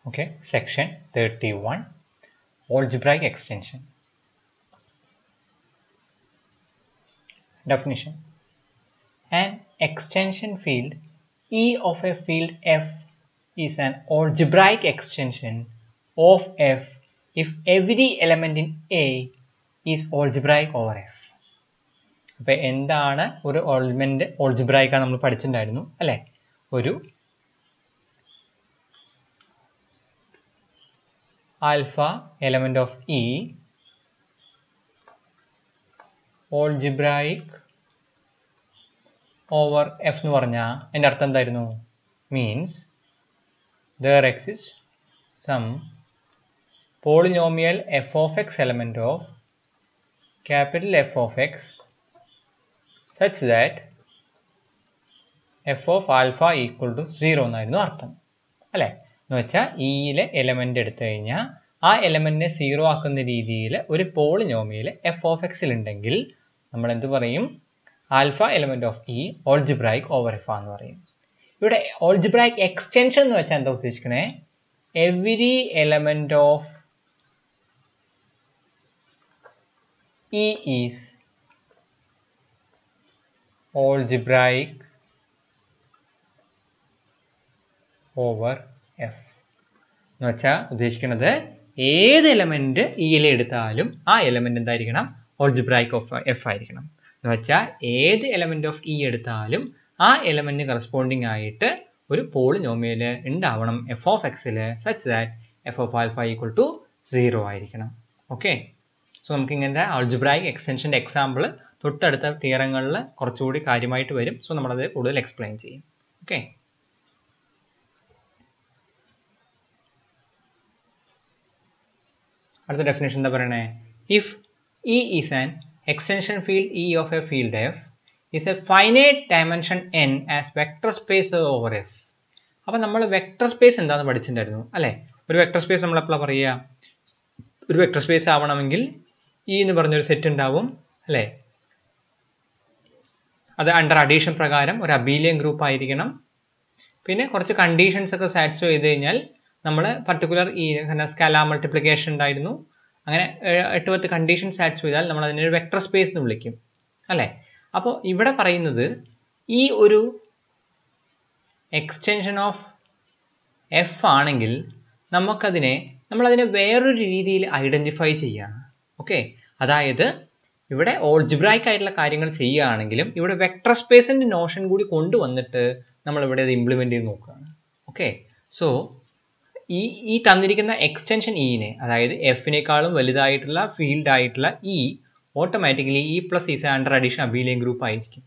Okay, section 31, algebraic extension. Definition: an extension field E of a field F is an algebraic extension of F if every element in A is algebraic over F. അപ്പോൾ എന്താണ് ഒരു element algebraic ആണ് നമ്മൾ പഠിച്ചിട്ടുണ്ടായിരുന്നു അല്ലേ? ഒരു alpha element of E algebraic over F എന്ന് പറഞ്ഞാൽ അതിൻ്റെ അർത്ഥം എന്തായിരുന്നു? Means there exists some polynomial f of x element of capital F of x such that f of alpha equal to 0 എന്നായിരുന്നു അർത്ഥം അല്ലേ? എന്ന് വെച്ചാൽ ഇയിലെ എലമെന്റ് എടുത്തു കഴിഞ്ഞാൽ ആ എലമെന്റിനെ 0 ആക്കുന്ന രീതിയിൽ ഒരു പോളിനോമിയൽ എഫ് ഓഫ് എക്സിൽ ഉണ്ടെങ്കിൽ നമ്മൾ എന്ത് പറയും? Alpha element of E algebraic over F എന്ന് പറയും. ഇവിടെ ഓൾജിബ്രൈക് എക്സ്റ്റൻഷൻ എന്ന് വെച്ചാൽ എന്താ ഉദ്ദേശിക്കണേ? Every element of E is algebraic over F എന്ന് വെച്ചാൽ ഉദ്ദേശിക്കുന്നത് ഏത് എലമെന്റ് ഇയിൽ എടുത്താലും ആ എലമെന്റ് എന്തായിരിക്കണം? ഓൾജിബ്രൈക് ഓഫ് എഫ് ആയിരിക്കണം. എന്ന് വെച്ചാൽ ഏത് എലമെന്റ് ഓഫ് ഇ എടുത്താലും ആ എലമെന്റിന് കറസ്പോണ്ടിങ് ആയിട്ട് ഒരു പോളിനോമിയൽ ഉണ്ടാവണം എഫ് ഓഫ് എക്സിൽ such that F of alpha equal to 0 ആയിരിക്കണം. ഓക്കെ, സോ നമുക്ക് ഇങ്ങനത്തെ ആൾജിബ്രൈക് എക്സ്റ്റൻഷൻ്റെ എക്സാമ്പിൾ തൊട്ടടുത്ത തിയറങ്ങളിൽ കുറച്ചുകൂടി കാര്യമായിട്ട് വരും. സോ നമ്മളത് കൂടുതൽ എക്സ്പ്ലെയിൻ ചെയ്യും. ഓക്കെ, അടുത്ത ഡെഫിനേഷൻ എന്താ പറയണേ? If E is an extension field E of a field F is a finite dimension n as vector space over F. അപ്പോൾ നമ്മൾ വെക്ടർ സ്പേസ് എന്താണെന്ന് പഠിച്ചിട്ടുണ്ടായിരുന്നു അല്ലേ? ഒരു വെക്ടർ സ്പേസ് നമ്മൾ എപ്പോഴാണ് പറയുക? ഒരു വെക്ടർ സ്പേസ് ആവണമെങ്കിൽ ഇ എന്ന് പറഞ്ഞൊരു സെറ്റ് ഉണ്ടാവും അല്ലേ? അത് അണ്ടർ അഡീഷൻ പ്രകാരം ഒരു അബീലിയൻ ഗ്രൂപ്പ് ആയിരിക്കണം. പിന്നെ കുറച്ച് കണ്ടീഷൻസ് ഒക്കെ സാറ്റിസ്ഫൈ ചെയ്ത് കഴിഞ്ഞാൽ നമ്മൾ പർട്ടിക്കുലർ ഈ സ്കാലാർ മൾട്ടിപ്ലിക്കേഷൻ ഉണ്ടായിരുന്നു. അങ്ങനെ 8-10 കണ്ടീഷൻ സാറ്റിസ്ഫൈ ചെയ്താൽ നമ്മൾ അതിനെ ഒരു വെക്ടർ സ്പേസ് എന്ന് വിളിക്കും അല്ലേ? അപ്പോൾ ഇവിടെ പറയുന്നത് ഈ ഒരു എക്സ്റ്റൻഷൻ ഓഫ് എഫ് ആണെങ്കിൽ നമ്മളതിനെ വേറൊരു രീതിയിൽ ഐഡൻറ്റിഫൈ ചെയ്യുകയാണ്. ഓക്കെ, അതായത് ഇവിടെ ഓൾജിബ്രൈക് ആയിട്ടുള്ള കാര്യങ്ങൾ ചെയ്യുകയാണെങ്കിലും ഇവിടെ വെക്ടർ സ്പേസിൻ്റെ നോഷൻ കൂടി കൊണ്ടുവന്നിട്ട് നമ്മളിവിടെ അത് ഇംപ്ലിമെൻ്റ് ചെയ്ത് നോക്കുകയാണ്. ഓക്കെ, സോ ഈ തന്നിരിക്കുന്ന എക്സ്റ്റൻഷൻ ഇനെ, അതായത് എഫിനേക്കാളും വലുതായിട്ടുള്ള ഫീൽഡ് ആയിട്ടുള്ള E automatically E plus is under addition abelian group ആയിരിക്കും.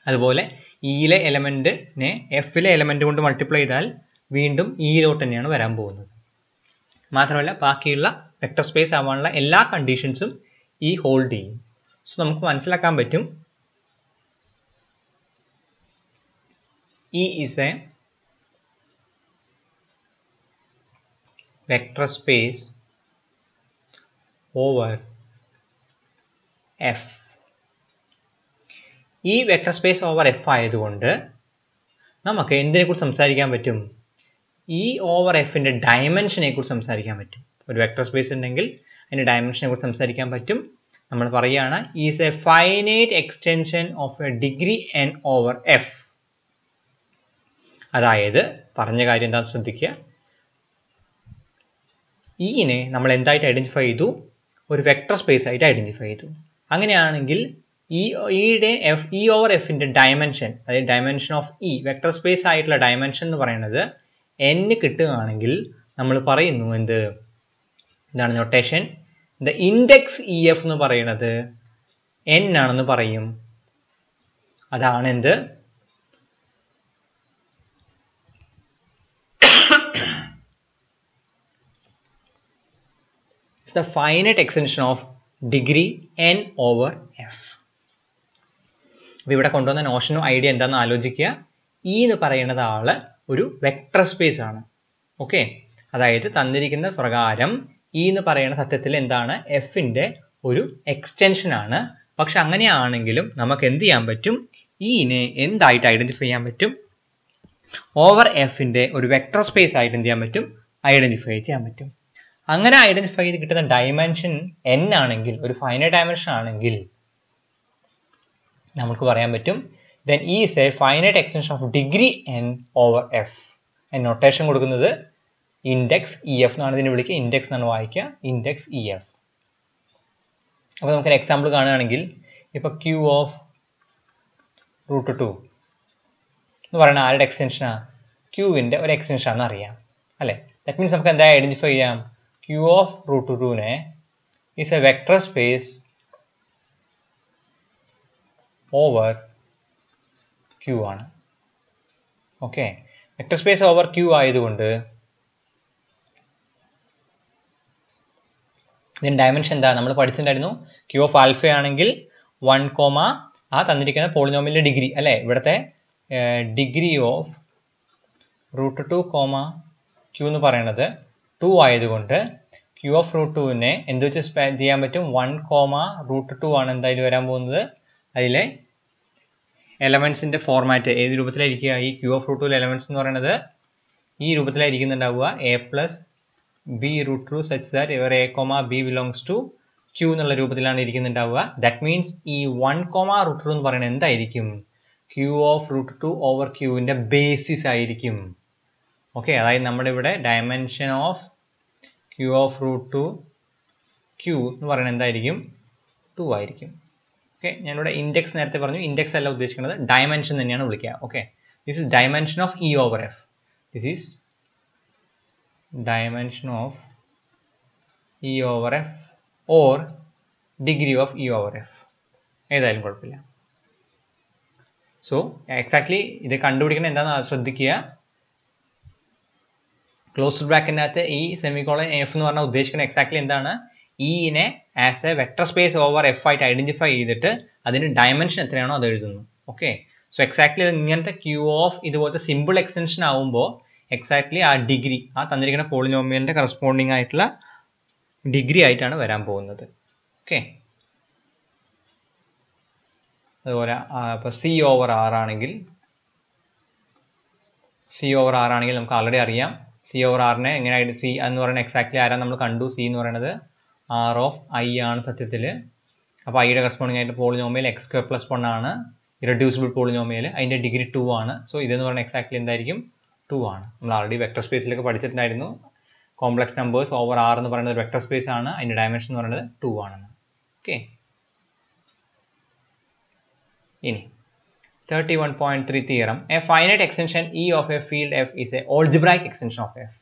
അതുപോലെ ഇയിലെ എലമെന്റിനെ എഫിലെ എലമെന്റ് കൊണ്ട് മൾട്ടിപ്ലൈ ചെയ്താൽ വീണ്ടും ഇയിലോട്ട് തന്നെയാണ് വരാൻ പോകുന്നത്. മാത്രമല്ല ബാക്കിയുള്ള വെക്ടർ സ്പേസ് ആവാനുള്ള എല്ലാ കണ്ടീഷൻസും ഈ ഹോൾഡ് ചെയ്യും. സോ നമുക്ക് മനസ്സിലാക്കാൻ പറ്റും E is A vector space over F. ഈ വെക്ടർ സ്പേസ് ഓവർ എഫ് ആയതുകൊണ്ട് നമുക്ക് എന്തിനെ കുറിച്ച് സംസാരിക്കാൻ പറ്റും? ഈ ഓവർ എഫിൻ്റെ ഡയമെൻഷനെ കുറിച്ച് സംസാരിക്കാൻ പറ്റും. ഒരു വെക്ടർ സ്പേസ് ഉണ്ടെങ്കിൽ അതിൻ്റെ ഡയമെൻഷനെ കുറിച്ച് സംസാരിക്കാൻ പറ്റും. നമ്മൾ പറയുകയാണ് is A finite extension of A degree N over F. അതായത് പറഞ്ഞ കാര്യം എന്താണെന്ന് ശ്രദ്ധിക്കുക. ഇനെ നമ്മൾ എന്തായിട്ട് ഐഡൻറ്റിഫൈ ചെയ്തു? ഒരു വെക്ടർ സ്പേസ് ആയിട്ട് ഐഡൻറ്റിഫൈ ചെയ്തു. അങ്ങനെയാണെങ്കിൽ ഇ ഓവർ എഫിൻ്റെ ഡയമെൻഷൻ, അതായത് dimension of E vector space ആയിട്ടുള്ള ഡയമെൻഷൻ എന്ന് പറയുന്നത് n കിട്ടുകയാണെങ്കിൽ നമ്മൾ പറയുന്നു എന്താണ് notation? The index E F എന്ന് പറയുന്നത് n ആണെന്ന് പറയും. അതാണ് എന്ത്? the finite extension of degree n over f. അപ്പോൾ ഇവിടെ കൊണ്ടുവന്ന നോഷനോ ഐഡിയ എന്താണെന്ന് ആലോചിക്കുക. ഇ എന്ന് പറയുന്നത് ഒരു വെക്ടർ സ്പേസ് ആണ്. ഓക്കെ, അതായത് തന്നിരിക്കുന്ന പ്രകാരം ഇ എന്ന് പറയുന്ന സത്യത്തിൽ എന്താണ്? എഫിൻ്റെ ഒരു എക്സ്റ്റൻഷൻ ആണ്. പക്ഷെ അങ്ങനെയാണെങ്കിലും നമുക്ക് എന്ത് ചെയ്യാൻ പറ്റും? ഇനെ എന്തായിട്ട് ഐഡൻറ്റിഫൈ ചെയ്യാൻ പറ്റും? ഓവർ എഫിൻ്റെ ഒരു വെക്ടർ സ്പേസ് ആയിട്ട് എന്ത് ചെയ്യാൻ പറ്റും? ഐഡന്റിഫൈ ചെയ്യാൻ പറ്റും. അങ്ങനെ ഐഡന്റിഫൈ ചെയ്ത് കിട്ടുന്ന ഡയമെൻഷൻ n ആണെങ്കിൽ, ഒരു ഫൈനൈറ്റ് ഡയമെൻഷൻ ആണെങ്കിൽ നമുക്ക് പറയാൻ പറ്റും then E is a finite extension of degree n over f. Notation കൊടുക്കുന്നത് ഇൻഡെക്സ് EF എന്നാണ് ഇതിനെ വിളിക്കുക, ഇൻഡെക്സ് എന്നാണ് വായിക്കുക, ഇൻഡെക്സ് EF. അപ്പോൾ നമുക്കൊരു എക്സാമ്പിൾ കാണുകയാണെങ്കിൽ ഇപ്പോൾ Q ഓഫ് √2 എന്ന് പറയുന്ന ആരുടെ എക്സ്റ്റൻഷനാണ്? ക്യൂവിൻ്റെ ഒരു എക്സ്റ്റൻഷൻ ആണെന്ന് അറിയാം അല്ലേ? ദാറ്റ് മീൻസ് നമുക്ക് എന്താ ഐഡന്റിഫൈ ചെയ്യാം? Q ഓഫ് √2നെ is a vector space over Q ആണ്. Okay, vector space over Q ആയതുകൊണ്ട് ഇതിന് ഡയമെൻഷൻ എന്താ? നമ്മൾ പഠിച്ചിട്ടുണ്ടായിരുന്നു Q ഓഫ് ആൽഫ ആണെങ്കിൽ 1, ആ തന്നിരിക്കുന്ന പോളിനോമിയലിന്റെ ഡിഗ്രി അല്ലേ? ഇവിടുത്തെ ഡിഗ്രി ഓഫ് √2, Q എന്ന് പറയുന്നത് 2 ആയതുകൊണ്ട് Q ഓഫ് √2നെ എന്ത് വെച്ച് ചെയ്യാൻ പറ്റും? 1, ആണ് എന്തായാലും വരാൻ പോകുന്നത്. അതിലെ എലമെന്റ്സിന്റെ ഫോർമാറ്റ് ഏത് രൂപത്തിലായിരിക്കുക? ഈ Q ഓഫ് √2 എലമെന്റ്സ് എന്ന് പറയുന്നത് ഈ രൂപത്തിലായിരിക്കുന്നുണ്ടാവുക, a plus b √2 such that where a, b belongs to Q എന്നുള്ള രൂപത്തിലാണ് ഇരിക്കുന്നുണ്ടാവുക. ദാറ്റ് മീൻസ് ഈ 1, √2 എന്ന് പറയുന്നത് എന്തായിരിക്കും? Q ഓഫ് √2 ഓവർ Qന്റെ ബേസിസ് ആയിരിക്കും. ഓക്കെ, അതായത് നമ്മുടെ ഇവിടെ dimension of Q of √2 Q എന്ന് പറയുന്നത് എന്തായിരിക്കും? 2 ആയിരിക്കും. ഓക്കെ, ഞാനിവിടെ ഇൻഡെക്സ് നേരത്തെ പറഞ്ഞു, ഇൻഡെക്സ് അല്ല ഉദ്ദേശിക്കുന്നത്, ഡയമെൻഷൻ തന്നെയാണ് വിളിക്കുക. Okay, this is dimension of E over F. This is dimension of E over F or degree of E over F, ഏതായാലും കുഴപ്പമില്ല. സോ എക്സാക്ട്ലി ഇത് കണ്ടുപിടിക്കണം എന്താണെന്ന് ശ്രദ്ധിക്കുക. ക്ലോസ്ഡ് ബ്രാക്കറ്റിനകത്ത് ഈ സെമിക്കോളൻ എഫ് എന്ന് പറഞ്ഞാൽ ഉദ്ദേശിക്കുന്നത് എക്സാക്ട്ലി എന്താണ്? ഇനെ as A vector space over F ആയിട്ട് ഐഡന്റിഫൈ ചെയ്തിട്ട് അതിന് ഡയമെൻഷൻ എത്രയാണോ അത് എഴുതുന്നു. ഓക്കെ, സോ എക്സാക്ട്ലി ഇങ്ങനത്തെ Q ഓഫ് ഇതുപോലത്തെ സിമ്പിൾ എക്സ്റ്റൻഷൻ ആവുമ്പോൾ എക്സാക്ട്ലി ആ ഡിഗ്രി, ആ തന്നിരിക്കുന്ന പോളിനോമിയലിന്റെ കറസ്പോണ്ടിങ് ആയിട്ടുള്ള ഡിഗ്രി ആയിട്ടാണ് വരാൻ പോകുന്നത്. ഓക്കെ, അതുപോലെ ഇപ്പോൾ C ഓവർ R ആണെങ്കിൽ നമുക്ക് ആൾറെഡി അറിയാം C ഓവർ ആറിനെ എങ്ങനെയായിട്ട് C എന്ന് പറയുന്നത് എക്സാക്ട്ലി ആരാ നമ്മൾ കണ്ടു. C എന്ന് പറയുന്നത് R ഓഫ് I ആണ് സത്യത്തിൽ. അപ്പോൾ ഐയുടെ കറസ്പോണ്ടിങ് ആയിട്ട് പോളിനോമിയൽ x² + 1 ആണ്, ഇറഡ്യൂസിബിൾ പോളിനോമിയൽ, അതിൻ്റെ ഡിഗ്രി 2 ആണ്. സോ ഇതെന്ന് പറയുന്നത് എക്സാക്ട്ലി എന്തായിരിക്കും? 2 ആണ്. നമ്മൾ ആൾറെഡി വെക്ടർ സ്പേസിലൊക്കെ പഠിച്ചിട്ടുണ്ടായിരുന്നു. കോംപ്ലക്സ് നമ്പേഴ്സ് ഓവർ R എന്ന് പറയുന്നത് വെക്ടർ സ്പേസ് ആണ്, അതിൻ്റെ ഡയമെൻഷൻ എന്ന് പറയുന്നത് 2 ആണെന്ന്. ഓക്കെ, ഇനി 31.3 theorem. A finite extension E of A field F is A algebraic extension of F.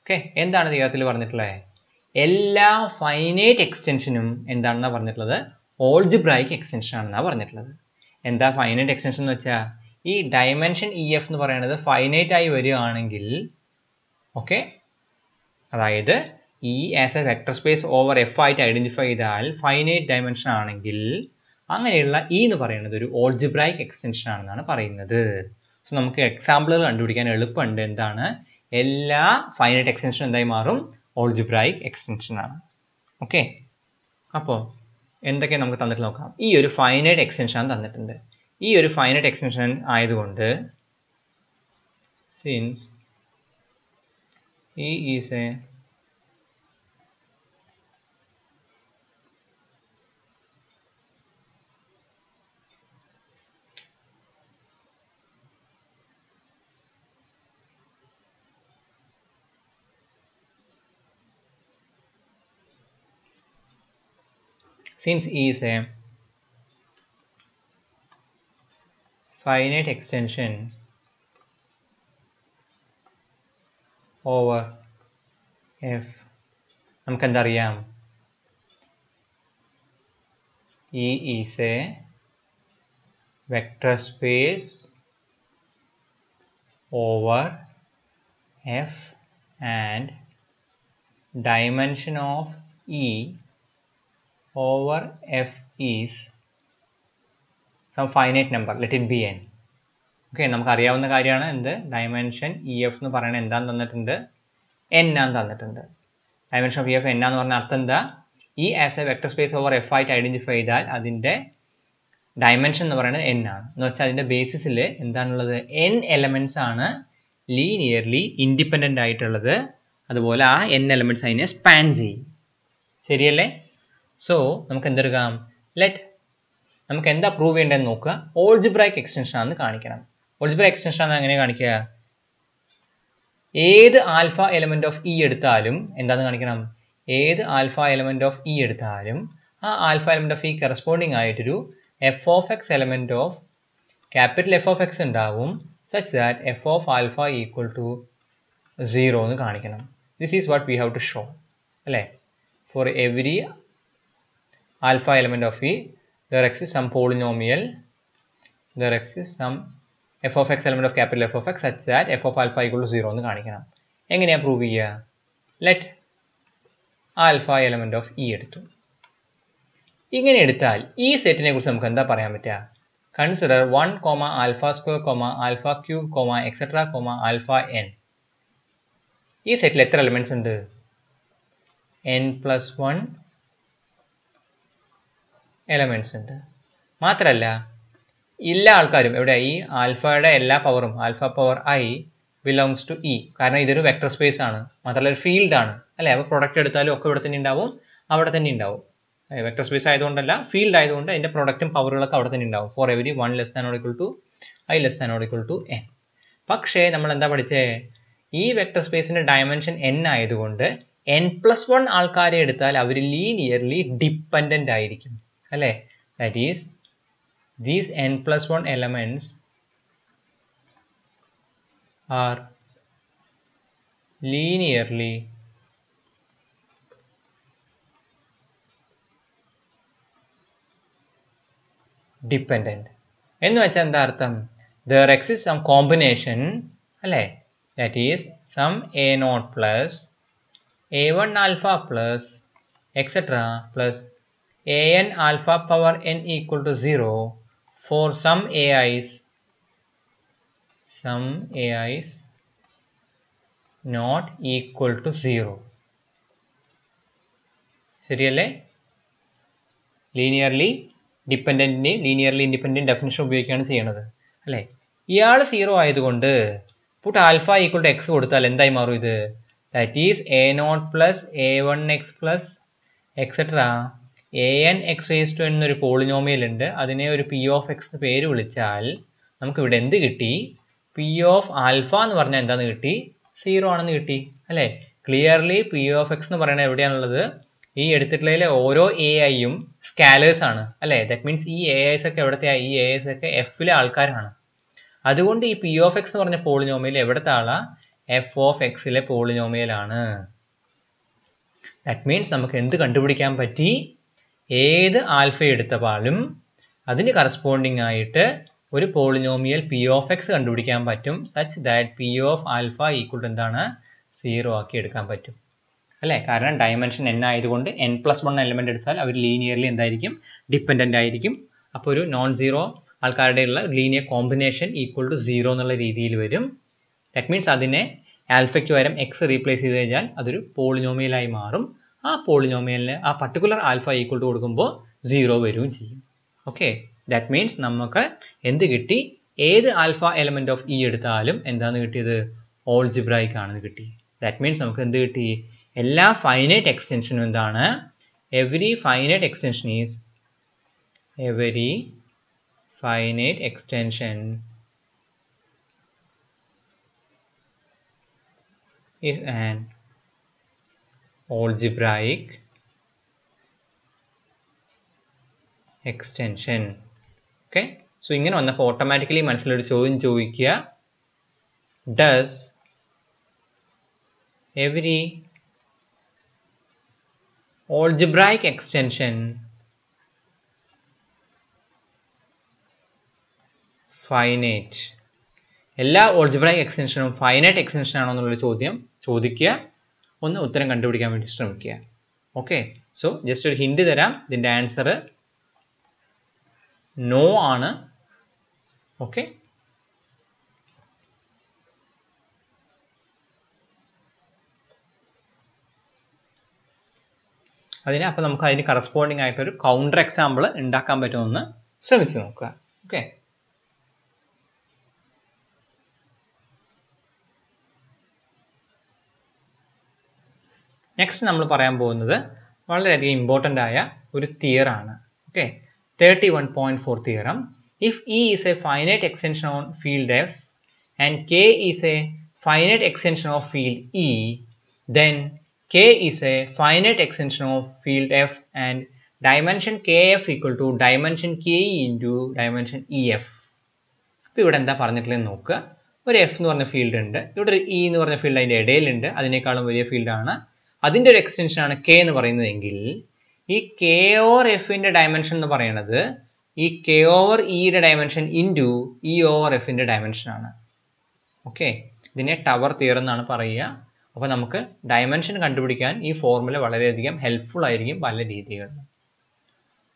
Okay, എന്താണ് തിയറത്തിൽ പറഞ്ഞിട്ടുള്ളത്? എല്ലാ ഫൈനൈറ്റ് എക്സ്റ്റൻഷനും എന്താണെന്നാണ് പറഞ്ഞിട്ടുള്ളത്? ഓൾജിബ്രൈക് എക്സ്റ്റൻഷൻ ആണെന്നാണ് പറഞ്ഞിട്ടുള്ളത്. എന്താ ഫൈനൈറ്റ് എക്സ്റ്റൻഷൻ എന്ന് വെച്ചാൽ ഈ ഡയമെൻഷൻ EF എന്ന് പറയുന്നത് ഫൈനൈറ്റ് ആയി വരികയാണെങ്കിൽ, ഓക്കെ, അതായത് E as A vector space over F ആയിട്ട് ഐഡന്റിഫൈ ചെയ്താൽ ഫൈനൈറ്റ് ഡയമെൻഷൻ ആണെങ്കിൽ അങ്ങനെയുള്ള E എന്ന് പറയുന്നത് ഒരു ഓൾജിബ്രൈക് എക്സ്റ്റൻഷൻ ആണെന്നാണ് പറയുന്നത്. സോ നമുക്ക് എക്സാമ്പിളുകൾ കണ്ടുപിടിക്കാൻ എളുപ്പമുണ്ട്. എന്താണ്? എല്ലാ ഫൈനൈറ്റ് എക്സ്റ്റൻഷനും എന്തായി മാറും? ഓൾജിബ്രൈക് എക്സ്റ്റൻഷൻ ആണ്. ഓക്കെ, അപ്പോൾ എന്തൊക്കെ നമുക്ക് തന്നിട്ട് നോക്കാം. ഈ ഒരു ഫൈനൈറ്റ് എക്സ്റ്റൻഷൻ തന്നിട്ടുണ്ട്. ഈ ഒരു ഫൈനൈറ്റ് എക്സ്റ്റൻഷൻ ആയതുകൊണ്ട് since E is a finite extension over F, നമുക്ക് എന്തറിയാം? E is a vector space over F and dimension of E over F is some finite number, let it be n. Okay, നമുക്കറിയാവുന്ന കാര്യമാണ് എന്ത്? Dimension EF എന്ന് പറയുന്നത് എന്താന്ന് തന്നിട്ടുണ്ട്? n ആണെന്ന് തന്നിട്ടുണ്ട്. ഡയമെൻഷൻ ഓഫ് EF n എന്ന് പറഞ്ഞ അർത്ഥം എന്താ? E as A vector space over F ആയിട്ട് ഐഡന്റിഫൈ ചെയ്താൽ അതിൻ്റെ ഡയമെൻഷൻ എന്ന് പറയുന്നത് n ആണ്. എന്ന് വെച്ചാൽ അതിൻ്റെ ബേസിസിൽ എന്താണുള്ളത്? n എലമെന്റ്സ് ആണ് ലീനിയർലി ഇൻഡിപെൻഡൻ്റ് ആയിട്ടുള്ളത്, അതുപോലെ ആ n എലമെൻറ്റ്സ് അതിനെ സ്പാൻ ചെയ്യും. ശരിയല്ലേ? സോ നമുക്ക് എന്തെടുക്കാം? നമുക്ക് എന്താ പ്രൂവ് ചെയ്യേണ്ടതെന്ന് നോക്കുക. ഓൾജിബ്രൈക്ക് എക്സ്റ്റൻഷൻ ആണെന്ന് കാണിക്കണം. ഓൾജിബ്രൈക്ക് എക്സ്റ്റൻഷൻ ആണ് എങ്ങനെ കാണിക്കുക? ഏത് ആൽഫ എലമെന്റ് ഓഫ് ഇ എടുത്താലും എന്താണെന്ന് കാണിക്കണം? ഏത് ആൽഫ എലമെന്റ് ഓഫ് ഇ എടുത്താലും ആ alpha element of E corresponding ആയിട്ടൊരു F of X element of capital F of X ഉണ്ടാവും, such that F of alpha equal to 0 എന്ന് കാണിക്കണം. This is what we have to show. അല്ലേ? For every alpha element of E there exists some polynomial, there exists some f of x element of capital F of x such that f of alpha equal to 0 എന്ന് കാണിക്കണം. എങ്ങനെയാ prove ചെയ്യുക? Let alpha element of E എടുത്തു. ഇങ്ങനെ എടുത്താൽ ഈ സെറ്റിനെ കുറിച്ച് നമുക്ക് എന്താ പറയാൻ പറ്റുക? Consider 1, alpha square, alpha cube, etcetera, alpha n. ഈ സെറ്റിൽ എത്ര എലമെന്റ്സ് ഉണ്ട്? n+1 എലമെന്റ്സ് ഉണ്ട്. മാത്രമല്ല എല്ലാ ആൾക്കാരും ഇവിടെ ഈ ആൽഫയുടെ എല്ലാ പവറും alpha power i belongs to E. കാരണം ഇതൊരു വെക്ടർ സ്പേസ് ആണ്, മാത്രമല്ല ഒരു ഫീൽഡ് ആണ്. അല്ലേ? അപ്പോൾ പ്രൊഡക്റ്റ് എടുത്താലും ഒക്കെ ഇവിടെ തന്നെ ഉണ്ടാവും, അവിടെ തന്നെ ഉണ്ടാവും. വെക്ടർ സ്പേസ് ആയതുകൊണ്ടല്ല, ഫീൽഡ് ആയതുകൊണ്ട് അതിൻ്റെ പ്രൊഡക്റ്റും പവറുകളൊക്കെ അവിടെ തന്നെ ഉണ്ടാവും. For every 1 ≤ i ≤ n. പക്ഷേ നമ്മൾ എന്താ പഠിച്ചേ? ഈ വെക്ടർ സ്പേസിന്റെ ഡയമെൻഷൻ n ആയതുകൊണ്ട് n+1 ആൾക്കാരെ എടുത്താൽ അവർ ലീനിയർലി ഡിപ്പെൻഡൻ്റ് ആയിരിക്കും. അല്ലേ? That is these n+1 elements are linearly dependent. എന്ന് വെച്ചാൽ എന്താ അർത്ഥം? there exists some combination, അല്ലേ? that is some a0 plus a1 alpha plus etc plus an alpha power n equal to 0 for some ai's not equal to 0. ശരിയല്ലേ? Linearly ഡിപ്പെൻഡൻറ്റിന് linearly independent definition ഉപയോഗിക്കുകയാണ് ചെയ്യണത്. അല്ലേ? ഇയാൾ 0 ആയതുകൊണ്ട് put alpha equal to x കൊടുത്താൽ എന്തായി മാറും ഇത്? That is a0 plus a1x plus etcetera an(x) എന്നൊരു പോളിനോമിയൽ ഉണ്ട്. അതിനെ ഒരു p of x എന്ന് പേര് വിളിച്ചാൽ നമുക്ക് ഇവിടെ എന്ത് കിട്ടി? p of ആൽഫ എന്ന് പറഞ്ഞാൽ എന്താന്ന് കിട്ടി? 0 ആണെന്ന് കിട്ടി. അല്ലേ? ക്ലിയർലി p of x എന്ന് പറയുന്നത് എവിടെയാണുള്ളത്? ഈ എടുത്തിട്ടുള്ളതിലെ ഓരോ aiയും സ്കാലേഴ്സ് ആണ്. അല്ലേ? ദാറ്റ് മീൻസ് ഈ ai's ഒക്കെ എവിടത്തെ? ഈ ai's ഒക്കെ എഫിലെ ആൾക്കാരാണ്. അതുകൊണ്ട് ഈ p of x എന്ന് പറഞ്ഞ പോളിനോമിയൽ എവിടത്തെ ആളാ? f of x പോളിനോമിയലാണ്. ദാറ്റ് മീൻസ് നമുക്ക് എന്ത് കണ്ടുപിടിക്കാൻ പറ്റി? ഏത് ആൽഫ എടുത്തപാലും അതിന് കറസ്പോണ്ടിങ് ആയിട്ട് ഒരു പോളിനോമിയൽ p of x കണ്ടുപിടിക്കാൻ പറ്റും, such that p of alpha equal to എന്താണ്? 0 ആക്കി എടുക്കാൻ പറ്റും. അല്ലേ? കാരണം ഡയമെൻഷൻ n ആയതുകൊണ്ട് n+1 എലമെന്റ് എടുത്താൽ അവർ ലീനിയർലി എന്തായിരിക്കും? ഡിപ്പെൻഡൻ്റ് ആയിരിക്കും. അപ്പോൾ ഒരു നോൺ സീറോ ആൾക്കാരുടെ ഉള്ള ലീനിയർ കോമ്പിനേഷൻ ഈക്വൽ ടു 0 എന്നുള്ള രീതിയിൽ വരും. ദാറ്റ് മീൻസ് അതിനെ ആൽഫയ്ക്ക് പകരം എക്സ് റീപ്ലേസ് ചെയ്ത് കഴിഞ്ഞാൽ അതൊരു പോളിനോമിയലായി മാറും. ആ പോളിനോമിയലിന് ആ പർട്ടിക്കുലർ ആൽഫ ഈക്വൽ ടു കൊടുക്കുമ്പോൾ 0 വരികയും ചെയ്യും. ഓക്കെ? ദാറ്റ് മീൻസ് നമുക്ക് എന്ത് കിട്ടി? ഏത് ആൽഫ എലമെന്റ് ഓഫ് ഇ എടുത്താലും എന്താന്ന് കിട്ടിയത്? ഓൾജിബ്രൈക്ക് ആണെന്ന് കിട്ടി. ദാറ്റ് മീൻസ് നമുക്ക് എന്ത് കിട്ടി? എല്ലാ ഫൈനൈറ്റ് എക്സ്റ്റൻഷനും എന്താണ്? Every finite extension is an algebraic extension. Okay? So ഇങ്ങനെ വന്നപ്പോൾ ഓട്ടോമാറ്റിക്കലി മനസ്സിലൊരു ചോദ്യം ചോദിക്കുക. Does every algebraic extension finite? എല്ലാ ഓൾജിബ്രൈക് എക്സ്റ്റൻഷനും ഫൈനൈറ്റ് എക്സ്റ്റൻഷൻ ആണോ എന്നുള്ള ചോദ്യം ചോദിക്കുക. ഒന്ന് ഉത്തരം കണ്ടുപിടിക്കാൻ വേണ്ടി ശ്രമിക്കുക. ഓക്കെ? സോ ജസ്റ്റ് ഒരു ഹിന്റ് തരാം. ഇതിൻ്റെ ആൻസർ നോ ആണ്. ഓക്കെ? അപ്പോൾ നമുക്ക് അതിന് കറസ്പോണ്ടിങ് ആയിട്ടൊരു കൗണ്ടർ എക്സാമ്പിൾ ഉണ്ടാക്കാൻ പറ്റുമെന്ന് ശ്രമിച്ചു നോക്കുക. ഓക്കെ? നെക്സ്റ്റ് നമ്മൾ പറയാൻ പോകുന്നത് വളരെയധികം ഇമ്പോർട്ടൻ്റ് ആയ ഒരു തിയറാണ്. Okay, 31.4 theorem. If E is a finite extension on field F and K is a finite extension of field E, then K is a finite extension of field F and dimension KF equal to dimension KE into dimension EF. അപ്പോൾ ഇവിടെ എന്താ പറഞ്ഞിട്ടുള്ളത് നോക്കുക. ഒരു F എന്ന് പറഞ്ഞ field ഉണ്ട്, ഇവിടെ ഒരു E എന്ന് പറഞ്ഞ ഫീൽഡ് അതിൻ്റെ ഇടയിലുണ്ട്, അതിനേക്കാളും വലിയ ഫീൽഡാണ്. അതിൻ്റെ ഒരു എക്സ്റ്റൻഷനാണ് K എന്ന് പറയുന്നതെങ്കിൽ ഈ K ഓവർ Fൻ്റെ ഡയമെൻഷൻ എന്ന് പറയുന്നത് ഈ K ഓവർ ഇയുടെ ഡയമെൻഷൻ ഇൻറ്റു E ഓവർ Fൻ്റെ ഡയമെൻഷനാണ്. ഓക്കെ, ഇതിനെ ടവർ തിയറം എന്നാണ് പറയുക. അപ്പോൾ നമുക്ക് ഡയമെൻഷൻ കണ്ടുപിടിക്കാൻ ഈ ഫോർമുല വളരെയധികം ഹെൽപ്ഫുൾ ആയിരിക്കും പല രീതികളിൽ.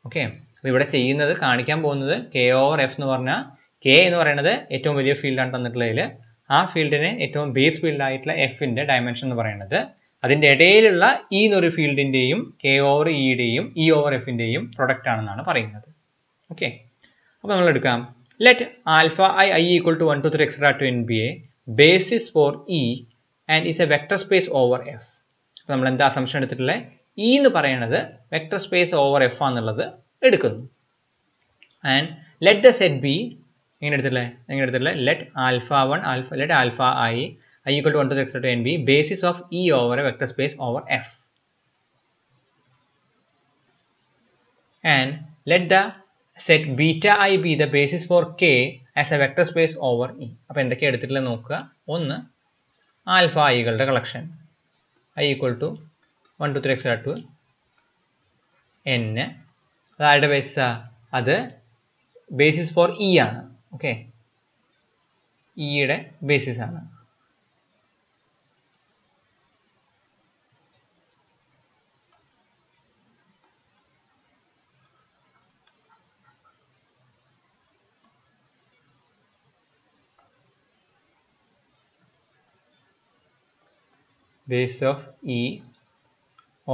ഓക്കെ, അപ്പോൾ ഇവിടെ ചെയ്യുന്നത് കാണിക്കാൻ പോകുന്നത് K ഓവർ F എന്ന് പറഞ്ഞാൽ K എന്ന് പറയുന്നത് ഏറ്റവും വലിയ ഫീൽഡാണ് തന്നിട്ടുള്ളതിൽ, ആ ഫീൽഡിന് ഏറ്റവും ബേസ് ഫീൽഡായിട്ടുള്ള Fൻ്റെ ഡയമെൻഷൻ എന്ന് പറയുന്നത് അതിൻ്റെ ഇടയിലുള്ള E എന്നൊരു ഫീൽഡിൻ്റെയും K ഓവർ ഇയുടെയും E ഓവർ Fൻ്റെയും പ്രൊഡക്റ്റ് ആണെന്നാണ് പറയുന്നത്. ഓക്കെ, അപ്പോൾ നമ്മൾ എടുക്കാം. Let alpha I equal to 1 to 3 etc. to n be a basis for E and is a vector space over F. അപ്പോൾ നമ്മൾ എന്താ അസംഷൻ എടുത്തിട്ടുള്ളത്? E എന്ന് പറയുന്നത് വെക്ടർ സ്പേസ് ഓവർ F ആണെന്നുള്ളത് എടുക്കുന്നു. And let the set B എങ്ങനെ എടുത്തിട്ടുള്ളത് let alpha 1 let alpha I equal to 1 to 3 etc. to n be basis of E over a vector space over F. And let the set beta I be the basis for K as a vector space over E. അപ്പോൾ എന്തൊക്കെയാണ് എടുത്തിട്ടുള്ളത് നോക്കുക. ഒന്ന്, alpha ഐകളുടെ collection I equal to 1 to 3 etc. to n. അതാരുടെ ബേസിസാ? അത് basis for E ആണ്. ഓക്കെ, ഇയുടെ ബേസിസ് ആണ്. Base of E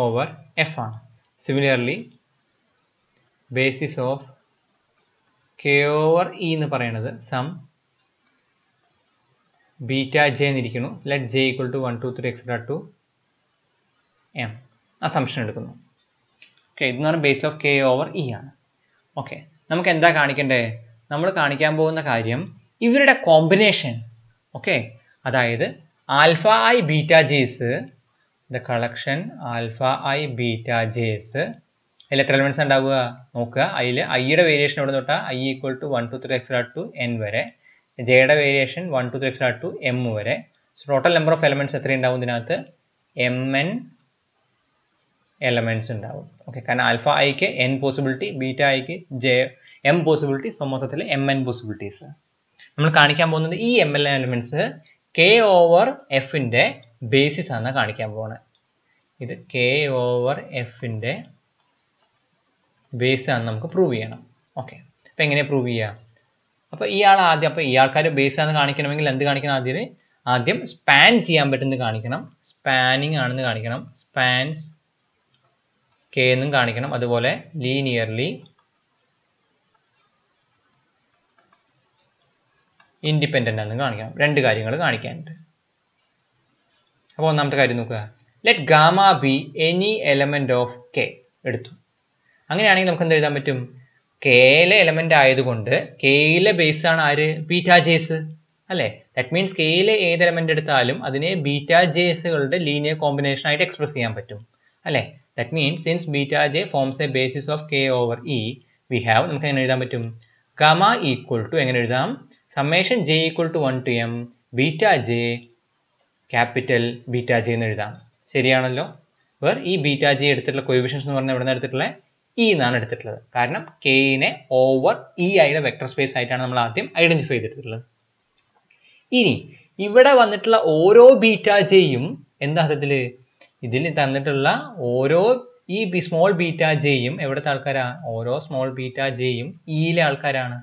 over F ആണ്. Similarly basis of K over E എന്ന് പറയുന്നത് സം ബീറ്റ ജെ എന്നിരിക്കുന്നു. Let J equal to 1 to 3 etc. to m. Assumption എടുക്കുന്നു. ഓക്കെ, ഇതെന്ന് പറഞ്ഞാൽ base of K over E ആണ്. ഓക്കെ, നമുക്ക് എന്താ കാണിക്കേണ്ടത്? നമ്മൾ കാണിക്കാൻ പോകുന്ന കാര്യം ഇവരുടെ കോമ്പിനേഷൻ. ഓക്കെ, അതായത് alpha I beta Js, the collection alpha I beta Js, അതിൽ എത്ര എലമെൻറ്റ്സ് ഉണ്ടാവുക നോക്കുക. അതിൽ ഐയുടെ വേരിയേഷൻ എവിടെ തൊട്ടാൽ I equal to 1 to 3 etc. to n വരെ, ജെയുടെ variation 1 to 3 etc. to m വരെ. ടോട്ടൽ നമ്പർ ഓഫ് എലമെൻറ്റ്സ് എത്ര ഉണ്ടാവും ഇതിനകത്ത്? mn എലമെൻറ്റ്സ് ഉണ്ടാവും. ഓക്കെ, കാരണം ആൽഫ ഐക്ക് n പോസിബിലിറ്റി, ബീറ്റ ഐക്ക് m പോസിബിലിറ്റി, മൊത്തത്തിൽ mn പോസിബിലിറ്റീസ്. നമ്മൾ കാണിക്കാൻ പോകുന്നത് ഈ mn എലമെൻറ്റ്സ് K ഓവർ Fൻ്റെ ബേസിസ് ആണ് കാണിക്കാൻ പോകുന്നത്. ഇത് K ഓവർ Fൻ്റെ ബേസ് ആണ് നമുക്ക് പ്രൂവ് ചെയ്യണം. ഓക്കെ, അപ്പോൾ എങ്ങനെ പ്രൂവ് ചെയ്യാം? അപ്പോൾ ഈ ആൾക്കാർ ബേസ് ആണെന്ന് കാണിക്കണമെങ്കിൽ എന്ത് കാണിക്കണം? ആദ്യം സ്പാൻ ചെയ്യാൻ പറ്റുന്നത് കാണിക്കണം, സ്പാനിങ് ആണെന്ന് കാണിക്കണം, സ്പാൻസ് K എന്നും കാണിക്കണം, അതുപോലെ ലീനിയർലി ഇൻഡിപെൻഡൻ്റ് ആണെന്ന് കാണിക്കണം. രണ്ട് കാര്യങ്ങൾ കാണിക്കാനുണ്ട്. അപ്പോൾ ഒന്നാമത്തെ കാര്യം നോക്കുക. Let gamma B any element of K എടുത്തു. അങ്ങനെയാണെങ്കിൽ നമുക്ക് എന്ത് എഴുതാൻ പറ്റും? കെയിലെ എലമെന്റ് ആയതുകൊണ്ട് കെയിലെ ബേസ് ആണ് ആര്? ബീറ്റ ജേസ് അല്ലേ? ദാറ്റ് മീൻസ് കെയിലെ ഏത് എലമെന്റ് എടുത്താലും അതിനെ ബീറ്റ ജേസുകളുടെ ലീനിയർ കോമ്പിനേഷൻ ആയിട്ട് എക്സ്പ്രസ് ചെയ്യാൻ പറ്റും അല്ലേ? That means since beta j forms a basis of K over E, we have, നമുക്ക് എങ്ങനെ എഴുതാൻ പറ്റും? ഗാമ ഈക്വൽ ടു എങ്ങനെ എഴുതാം? Summation j equal to 1 to m beta j capital beta j എന്ന് എഴുതാം. ശരിയാണല്ലോ? വേർ ഈ ബീറ്റ ജെ എടുത്തിട്ടുള്ള കോഎഫിഷ്യൻസ് എന്ന് പറഞ്ഞാൽ എവിടെ നിന്ന് എടുത്തിട്ടുള്ളത്? E എന്നാണ് എടുത്തിട്ടുള്ളത്. കാരണം കെയിനെ ഓവർ E ആയിട്ട് വെക്ടർ സ്പേസ് ആയിട്ടാണ് നമ്മൾ ആദ്യം ഐഡന്റിഫൈ ചെയ്തിട്ടുള്ളത്. ഇനി ഇവിടെ വന്നിട്ടുള്ള ഓരോ ബീറ്റ ജെയും എന്താ അർത്ഥത്തിൽ? ഇതിൽ തന്നിട്ടുള്ള ഓരോ ഈ സ്മോൾ ബീറ്റ ജെയും എവിടുത്തെ ആൾക്കാരാ? ഓരോ സ്മോൾ ബീറ്റ ജെയും ഇയിലെ ആൾക്കാരാണ്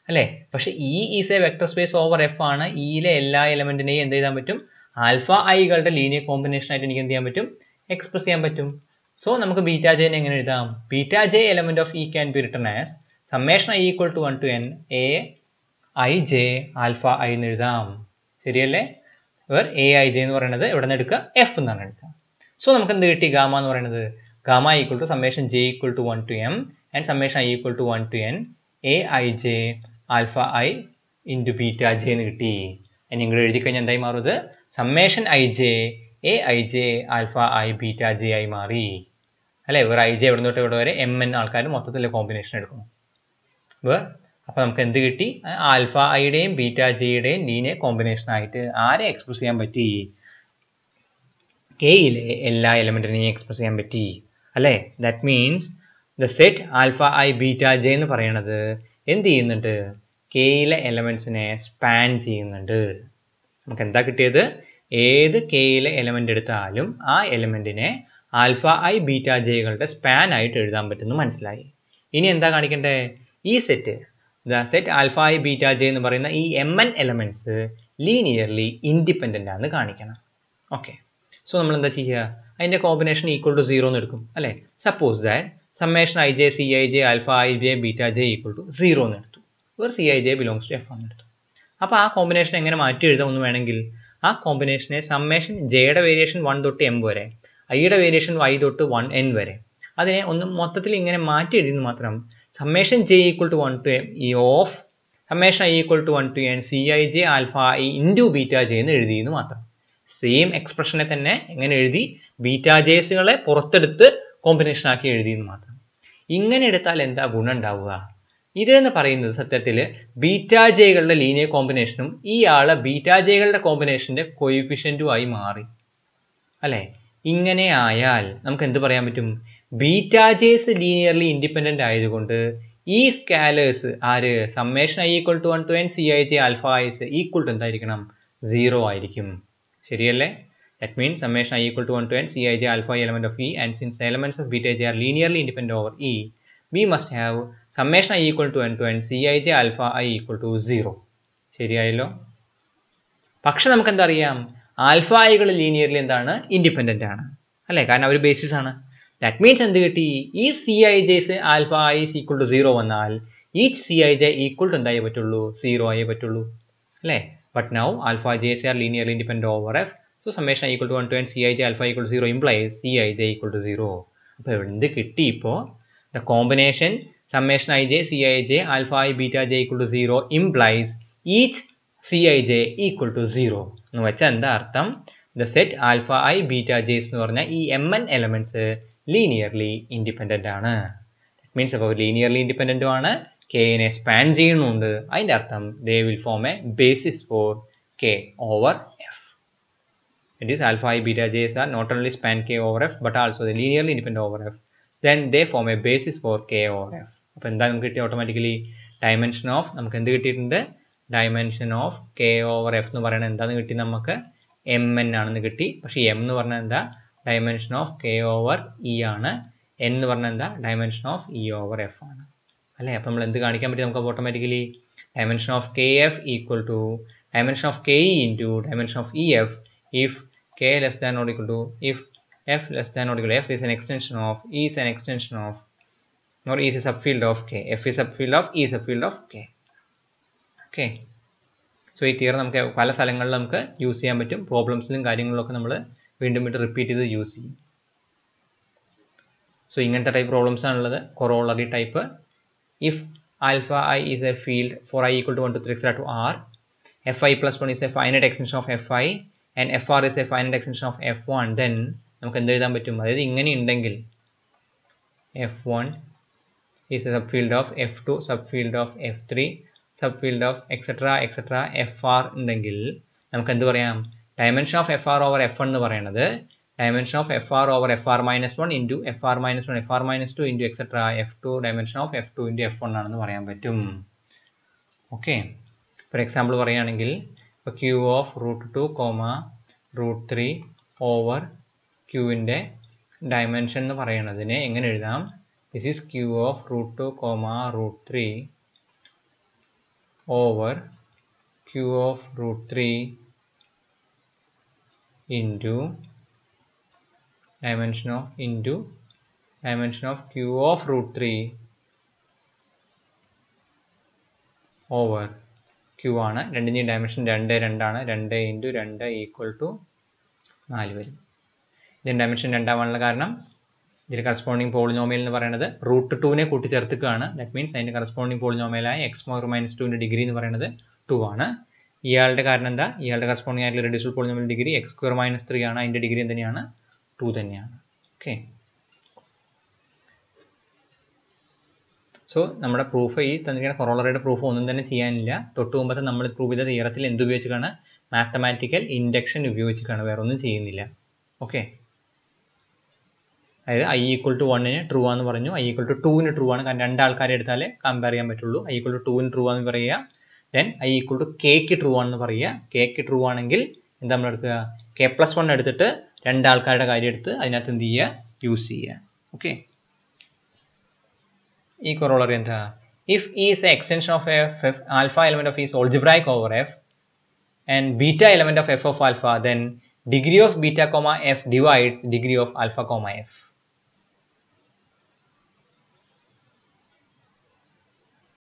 അല്ലേ? പക്ഷെ E is a vector space over F ആണ്. ഇയിലെ എല്ലാ എലമെന്റിനെയും എന്ത് ചെയ്താൻ പറ്റും? ആൽഫ ഐകളുടെ ലീനിയർ കോമ്പിനേഷൻ ആയിട്ട് എനിക്ക് എന്ത് ചെയ്യാൻ പറ്റും? എക്സ്പ്രസ് ചെയ്യാൻ പറ്റും. സോ നമുക്ക് ബീറ്റ ജെനെ എങ്ങനെ എഴുതാം? Beta j element of E can be written as summation I equal to 1 to n a I j alpha I എന്ന് എഴുതാം. ശരിയല്ലേ? വേർ a I j എന്ന് പറയുന്നത് എവിടെ നിന്ന് എടുക്കുക? F എന്നാണ് എടുക്കുക. സോ നമുക്ക് എന്ത് കിട്ടി ഗാമ എന്ന് പറയുന്നത്? Gamma equal to summation j equal to 1 to m and summation I equal to 1 to n a i J alpha i into beta j എന്ന് കിട്ടി. ഇനി നിങ്ങൾ എഴുതി കഴിഞ്ഞാൽ എന്തായി മാറുന്നത്? Summation I j a i J alpha I beta j ആയി മാറി അല്ലേ? വേറെ ഐ ജെ എവിടെ തൊട്ട് ഇവിടെ വരെ എം എൻ ആൾക്കാർ മൊത്തത്തിലെ കോമ്പിനേഷൻ എടുക്കണം. അപ്പോൾ നമുക്ക് എന്ത് കിട്ടി? ആൽഫ ഐയുടെയും ബീറ്റ ജെയുടെയും ലീനിയർ കോമ്പിനേഷൻ ആയിട്ട് ആരെ എക്സ്പ്രസ് ചെയ്യാൻ പറ്റി? കെയിലെ എല്ലാ എലമെന്റിനെയും എക്സ്പ്രസ് ചെയ്യാൻ പറ്റി അല്ലേ? That means the set alpha I beta j എന്ന് പറയണത് എന്ത് ചെയ്യുന്നുണ്ട്? കെയിലെ എലമെന്റ്സിനെ സ്പാൻ ചെയ്യുന്നുണ്ട്. നമുക്ക് എന്താ കിട്ടിയത്? ഏത് കെയിലെ എലമെന്റ് എടുത്താലും ആ എലമെന്റിനെ ആൽഫ ഐ ബീറ്റ ജെകളുടെ സ്പാൻ ആയിട്ട് എഴുതാൻ പറ്റുമെന്ന് മനസ്സിലായി. ഇനി എന്താ കാണിക്കണ്ടേ? ഈ set the set alpha I beta j എന്ന് പറയുന്ന ഈ M N elements linearly independent ആണെന്ന് കാണിക്കണം. ഓക്കെ, സോ നമ്മൾ എന്താ ചെയ്യുക? അതിൻ്റെ കോമ്പിനേഷൻ ഈക്വൽ ടു 0 എന്ന് എടുക്കും അല്ലേ? Suppose that summation I J C I J alpha i j beta J equal to 0 എന്ന് എടുത്തു. Where c I j belongs to F എന്ന് എടുത്തു. അപ്പോൾ ആ കോമ്പിനേഷൻ എങ്ങനെ മാറ്റി എഴുതാമെന്ന് വേണമെങ്കിൽ ആ കോമ്പിനേഷനെ സമ്മേഷൻ ജെയുടെ വേരിയേഷൻ 1 തൊട്ട് m വരെ, ഐയുടെ വേരിയേഷൻ y തൊട്ട് 1n വരെ, അതിനെ ഒന്ന് മൊത്തത്തിൽ ഇങ്ങനെ മാറ്റി എഴുതുന്നു മാത്രം. Summation j equal to 1 to m ഈ of summation I equal to 1 to n C I J alpha i into beta j എന്ന് എഴുതിയെന്ന് മാത്രം. സെയിം എക്സ്പ്രഷനെ തന്നെ എങ്ങനെ എഴുതി? ബീറ്റ ജേസുകളെ പുറത്തെടുത്ത് കോമ്പിനേഷൻ ആക്കി എഴുതിയെന്ന് മാത്രം. ഇങ്ങനെ എടുത്താൽ എന്താ ഗുണം ഉണ്ടാവുക? ഇതെന്ന് പറയുന്നത് സത്യത്തിൽ ബീറ്റ ജെകളുടെ ലീനിയർ കോമ്പിനേഷനും ഈ ആളെ ബീറ്റ ജെകളുടെ കോമ്പിനേഷൻ്റെ കൊയിഫിഷ്യൻറ്റും ആയി മാറി അല്ലേ? ഇങ്ങനെ ആയാൽ നമുക്ക് എന്ത് പറയാൻ പറ്റും? ബീറ്റ ജെസ് ലീനിയർലി ഇൻഡിപെൻഡൻ്റ് ആയതുകൊണ്ട് ഈ scalars are summation I equal to 1 to n C I J alpha i's equal to എന്തായിരിക്കണം? 0 ആയിരിക്കും. ശരിയല്ലേ? That means summation I equal to 1 to n C I J alpha element of E and since elements of beta j are linearly independent over E we must have summation I equal to n C I J alpha I equal to 0. ശരിയായല്ലോ? പക്ഷെ നമുക്ക് എന്താ അറിയാം? Alpha ഐകൾ linearly എന്താണ്? Independent ആണ് അല്ലേ? കാരണം അവർ ബേസിസ് ആണ്. ദാറ്റ് മീൻസ് എന്ത് കിട്ടി? ഈ C I Js alpha I equal to 0 വന്നാൽ each C I J equal to എന്തായേ പറ്റുള്ളൂ? 0 ആയേ പറ്റുള്ളൂ അല്ലേ? But now alpha Js are linearly independent over F. So summation I equal to 1 to n C I J alpha equal to 0 implies C I J equal to 0. അപ്പോൾ എന്ത് കിട്ടി? ഇപ്പോൾ the combination summation I J C I J alpha I beta J equal to 0 implies each C I J equal to 0 എന്ന് വെച്ചാൽ എന്താ അർത്ഥം? The set alpha I beta Js എന്ന് പറഞ്ഞാൽ ഈ M N elements linearly independent ആണ്. That means അപ്പോൾ ലീനിയർലി ഇൻഡിപെൻഡൻറ്റും ആണ്, കെനെ സ്പാൻ ചെയ്യുന്നുണ്ട്. അതിൻ്റെ അർത്ഥം they will form a basis for K over F. It is alpha I beta ജെസ് R not only span K over F but also the linearly independent over F. Then they form a basis for K over F. അപ്പോൾ എന്താ നമുക്ക് കിട്ടിയ automatically dimension of നമുക്ക് എന്ത് കിട്ടിയിട്ടുണ്ട്? Dimension of K over F എന്ന് പറയുന്നത് എന്താണെന്ന് കിട്ടി? നമുക്ക് എം എൻ ആണെന്ന് കിട്ടി. പക്ഷേ എം എന്ന് പറഞ്ഞാൽ എന്താ? Dimension of K over E ആണ്. എൻ എന്ന് പറഞ്ഞാൽ എന്താ? Dimension of E over F ആണ് അല്ലേ? അപ്പോൾ നമ്മൾ എന്ത് കാണിക്കാൻ പറ്റും? നമുക്ക് automatically dimension of K F equal to dimension of K E into dimension of E F if K less than or equal to if F less than or equal to F is an extension of E is an extension of or E is a subfield of K. F is a subfield of E is a subfield of K. Okay. So ഈ theory നമുക്ക് പല സ്ഥലങ്ങളിൽ നമുക്ക് use ചെയ്യാൻ പറ്റും. പ്രോബ്ലംസിലും കാര്യങ്ങളിലൊക്കെ നമ്മൾ വീണ്ടും വീണ്ടും റിപ്പീറ്റ് ചെയ്ത് യൂസ് ചെയ്യും. സോ ഇങ്ങനത്തെ ടൈപ്പ് പ്രോബ്ലംസ് ആണുള്ളത്. Corollary type. If alpha i is a field for i equal to 1 to 3 etc. to R, Fi plus 1 is a finite extension of Fi and Fr is a finite extension of F1, then നമുക്ക് എന്ത് എഴുതാൻ പറ്റും? അതായത് ഇങ്ങനെ ഉണ്ടെങ്കിൽ F1 is a subfield of F2, subfield of F3, subfield of etc. Fr ഉണ്ടെങ്കിൽ നമുക്ക് എന്ത് പറയാം? Dimension of Fr over F1 എന്ന് പറയുന്നത് dimension of Fr over Fr minus 1 into Fr minus 1 Fr minus 2 into etcetera F2 dimension of F2 into F1 ആണെന്ന് പറയാൻ പറ്റും. Okay, for example പറയുകയാണെങ്കിൽ ഇപ്പോൾ ക്യൂ ഓഫ് √2, √3 ഓവർ ക്യൂവിൻ്റെ ഡയമെൻഷൻ എന്ന് പറയുന്നതിനെ എങ്ങനെ എഴുതാം? This is Q of √2, √3 over Q of √3 into dimension of Q of √3 over Q ആണ്. രണ്ടിൻ്റെയും ഡയമെൻഷൻ 2 ആണ്. 2 × 2 ഈക്വൽ ടു 4 വരും. ഇതിൻ്റെ ഡയമെൻഷൻ 2 ആവാനുള്ള കാരണം ഇതിൽ കറസ്പോണ്ടിങ് പോളിനോമിയൽ എന്ന് പറയുന്നത് √2 കൂട്ടിച്ചേർത്തുകയാണ്. ദാറ്റ് മീൻസ് അതിൻ്റെ കറസ്പോണ്ടിങ് പോളിനോമിയലായ x സ്ക്വയർ മൈനസ് 2ൻ്റെ ഡിഗ്രി എന്ന് പറയുന്നത് 2 ആണ്. ഇയാളുടെ കാരണം എന്താ? ഇയാളുടെ കറസ്പോണ്ടിങ് ആയിട്ടുള്ള reducible polynomial degree x square minus 3 ആണ്. അതിൻ്റെ ഡിഗ്രി തന്നെയാണ് 2 തന്നെയാണ്. ഓക്കെ. സോ നമ്മുടെ പ്രൂഫ് ഈ തന്നിരിക്കുന്ന കൊറോളറിയുടെ പ്രൂഫ് ഒന്നും തന്നെ ചെയ്യാനില്ല. തൊട്ട് മുമ്പത്തെ നമ്മൾ പ്രൂവ് ചെയ്ത തിയറത്തിൽ എന്ത് ഉപയോഗിച്ചിട്ടാണ്? മാത്തമാറ്റിക്കൽ ഇൻഡക്ഷൻ ഉപയോഗിച്ചിട്ടാണ്, വേറെ ഒന്നും ചെയ്യുന്നില്ല. ഓക്കെ. അതായത് i = 1 ട്രൂ ആണെന്ന് പറഞ്ഞു, i = 2 ട്രൂ ആണ്. കാരണം 2 ആൾക്കാരെ എടുത്താലേ കമ്പയർ ചെയ്യാൻ പറ്റുള്ളൂ. i = 2 ട്രൂ ആണെന്ന് പറയുക. ദെൻ i = k ട്രൂ ആണെന്ന് പറയുക. k ട്രൂ ആണെങ്കിൽ എന്താ നമ്മൾ എടുക്കുക? k+1 എടുത്തിട്ട് 2 ആൾക്കാരുടെ കാര്യം എടുത്ത് അതിനകത്ത് എന്ത് ചെയ്യുക? യൂസ് ചെയ്യുക. ഓക്കെ. ഈ കൊറോളറി എന്താ? If E is an extension of f, alpha element of E is algebraic over f and beta element of f of alpha, then degree of beta comma f divides degree of alpha comma f.